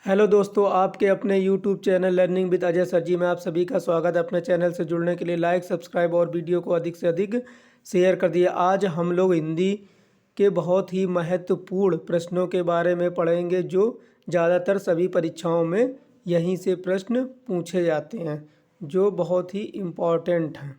Hello दोस्तों, आपके अपने YouTube channel learning with Ajay sir ji में आप सभी का स्वागत है। अपने चैनल से जुड़ने के लिए लाइक, सब्सक्राइब और वीडियो को अधिक से अधिक शेयर कर दिए। आज हम लोग हिंदी के बहुत ही महत्वपूर्ण प्रश्नों के बारे में पढ़ेंगे जो ज़्यादातर सभी परीक्षाओं में यहीं से प्रश्न पूछे जाते हैं, जो बहुत ही इम्पॉर्टेंट हैं।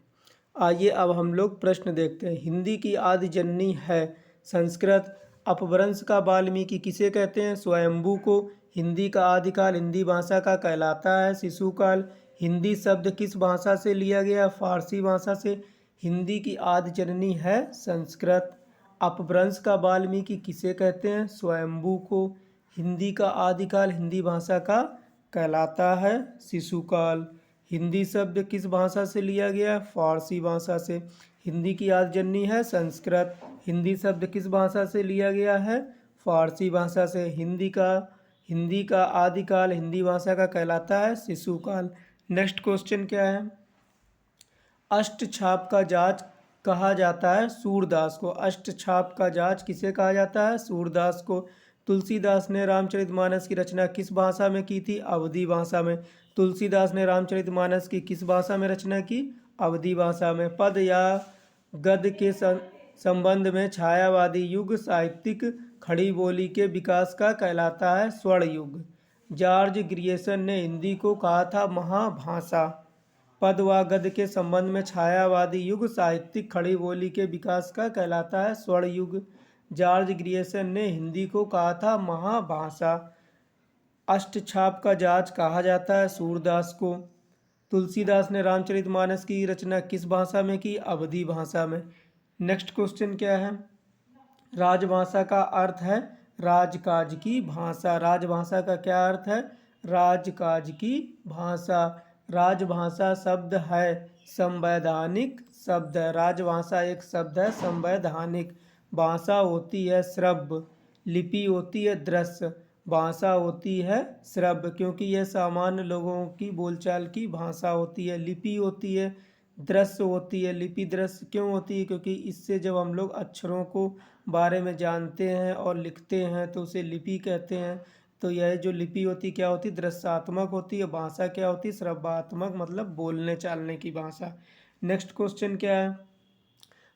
आइए अब हम लोग प्रश्न देखते हैं। हिंदी की आदि जननी है संस्कृत। अपभ्रंश का वाल्मीकि किसे कहते हैं? स्वयंभू को। हिंदी का आदिकाल हिंदी भाषा का कहलाता है। शिशुकाल। हिंदी शब्द किस भाषा से लिया गया? फारसी भाषा से। हिंदी की आदि जननी है संस्कृत। अपभ्रंश का वाल्मीकि किसे कहते हैं? स्वयंभू को। हिंदी का आदिकाल हिंदी भाषा का कहलाता है। शिशुकाल। हिंदी शब्द किस भाषा से लिया गया? फारसी भाषा से। हिंदी की आदि जननी है संस्कृत। हिंदी शब्द किस भाषा से लिया गया है? फारसी भाषा से। हिंदी का आदिकाल हिंदी भाषा का कहलाता है शिशुकाल। नेक्स्ट क्वेश्चन क्या है? अष्टछाप का जाच कहा जाता है सूरदास को। अष्टछाप का जाच किसे कहा जाता है? सूरदास को। तुलसीदास ने रामचरितमानस की रचना किस भाषा में की थी? अवधी भाषा में। तुलसीदास ने रामचरितमानस की किस भाषा में रचना की? अवधी भाषा में। पद या गद्य के संबंध में छायावादी युग साहित्यिक खड़ी बोली के विकास का कहलाता है स्वर्ण युग। जॉर्ज ग्रियर्सन ने हिंदी को कहा था महाभाषा। पद व गद्य के संबंध में छायावादी युग साहित्यिक खड़ी बोली के विकास का कहलाता है स्वर्ण युग। जॉर्ज ग्रियर्सन ने हिंदी को कहा था महाभाषा। अष्टछाप का जाच कहा जाता है सूरदास को। तुलसीदास ने रामचरितमानस की रचना किस भाषा में की? अवधी भाषा में। नेक्स्ट क्वेश्चन क्या है? राजभाषा का अर्थ है राजकाज की भाषा। राजभाषा का क्या अर्थ है? राजकाज की भाषा। राजभाषा शब्द है संवैधानिक शब्द है। राजभाषा एक शब्द है संवैधानिक। भाषा होती है श्रव्य, लिपि होती है दृश्य। भाषा होती है श्रव्य क्योंकि यह सामान्य लोगों की बोलचाल की भाषा होती है। लिपि होती है दृश्य होती है। लिपि दृश्य क्यों होती है? क्योंकि इससे जब हम लोग अक्षरों को बारे में जानते हैं और लिखते हैं तो उसे लिपि कहते हैं। तो यह जो लिपि होती क्या होती? दृश्यात्मक होती है। भाषा क्या होती? श्रव्यात्मक, मतलब बोलने चालने की भाषा। नेक्स्ट क्वेश्चन क्या है?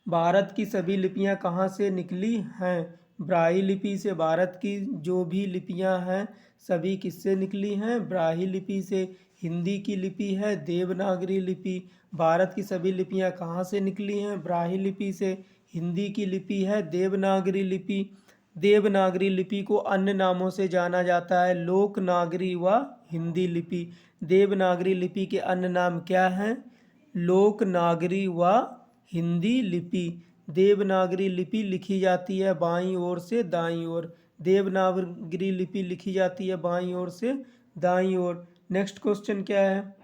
भारत की सभी लिपियां कहाँ से निकली हैं? ब्राह्मी लिपि से। भारत की जो भी लिपियां हैं सभी किससे निकली हैं? ब्राह्मी लिपि से। हिंदी की लिपि है देवनागरी लिपि। भारत की सभी लिपियां कहाँ से निकली हैं? ब्राह्मी लिपि से। हिंदी की लिपि है देवनागरी लिपि। देवनागरी लिपि को अन्य नामों से जाना जाता है लोकनागरी व हिंदी लिपि। देवनागरी लिपि के अन्य नाम क्या हैं? लोकनागरी व हिंदी लिपि। देवनागरी लिपि लिखी जाती है बाईं ओर से दाईं ओर। देवनागरी लिपि लिखी जाती है बाईं ओर से दाईं ओर। नेक्स्ट क्वेश्चन क्या है?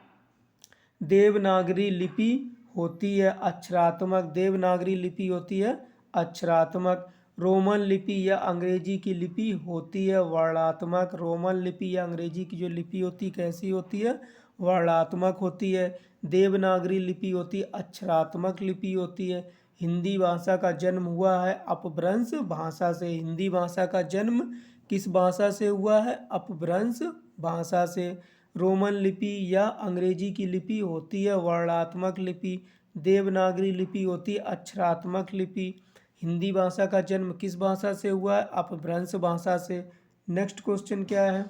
देवनागरी लिपि होती है अक्षरात्मक। देवनागरी लिपि होती है अक्षरात्मक। रोमन लिपि या अंग्रेजी की लिपि होती है वर्णात्मक। रोमन लिपि या अंग्रेजी की जो लिपि होती कैसी होती है? वर्णात्मक होती है। देवनागरी लिपि होती है अक्षरात्मक लिपि होती है। हिंदी भाषा का जन्म हुआ है अपभ्रंश भाषा से। हिंदी भाषा का जन्म किस भाषा से हुआ है? अपभ्रंश भाषा से। रोमन लिपि या अंग्रेजी की लिपि होती है वर्णात्मक लिपि। देवनागरी लिपि होती है अक्षरात्मक लिपि। हिंदी भाषा का जन्म किस भाषा से हुआ है? अपभ्रंश भाषा से। नेक्स्ट क्वेश्चन क्या है?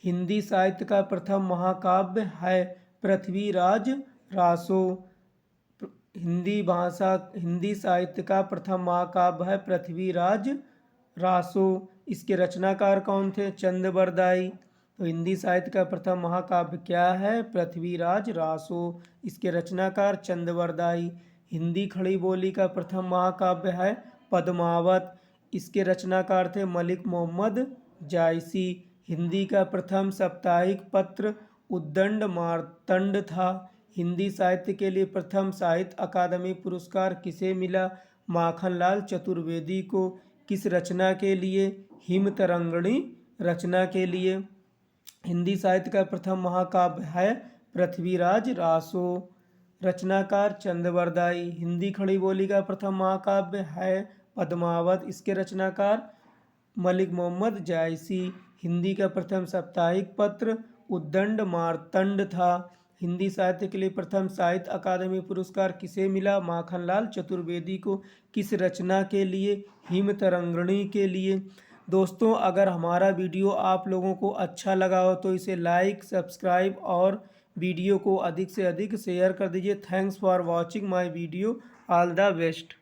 हिंदी साहित्य का प्रथम महाकाव्य है पृथ्वीराज रासो। हिंदी साहित्य का प्रथम महाकाव्य है पृथ्वीराज रासो। इसके रचनाकार कौन थे? चंद-बरदाई। तो हिंदी साहित्य का प्रथम महाकाव्य क्या है? पृथ्वीराज रासो। इसके रचनाकार चंद-बरदाई। हिंदी खड़ी बोली का प्रथम महाकाव्य है पद्मावत। इसके रचनाकार थे मलिक मोहम्मद जायसी। हिंदी का प्रथम साप्ताहिक पत्र उद्दंड मार्तंड था। हिंदी साहित्य के लिए प्रथम साहित्य अकादमी पुरस्कार किसे मिला? माखनलाल चतुर्वेदी को। किस रचना के लिए? हिमतरंगिणी रचना के लिए। हिंदी साहित्य का प्रथम महाकाव्य है पृथ्वीराज रासो। रचनाकार चंद-बरदाई। हिंदी खड़ी बोली का प्रथम महाकाव्य है पद्मावत। इसके रचनाकार मलिक मोहम्मद जायसी। हिंदी का प्रथम साप्ताहिक पत्र उद्दंड मार्तंड था। हिंदी साहित्य के लिए प्रथम साहित्य अकादमी पुरस्कार किसे मिला? माखनलाल चतुर्वेदी को। किस रचना के लिए? हिम तरंगिणी के लिए। दोस्तों, अगर हमारा वीडियो आप लोगों को अच्छा लगा हो तो इसे लाइक, सब्सक्राइब और वीडियो को अधिक से अधिक शेयर कर दीजिए। Thanks for watching my video. All the best.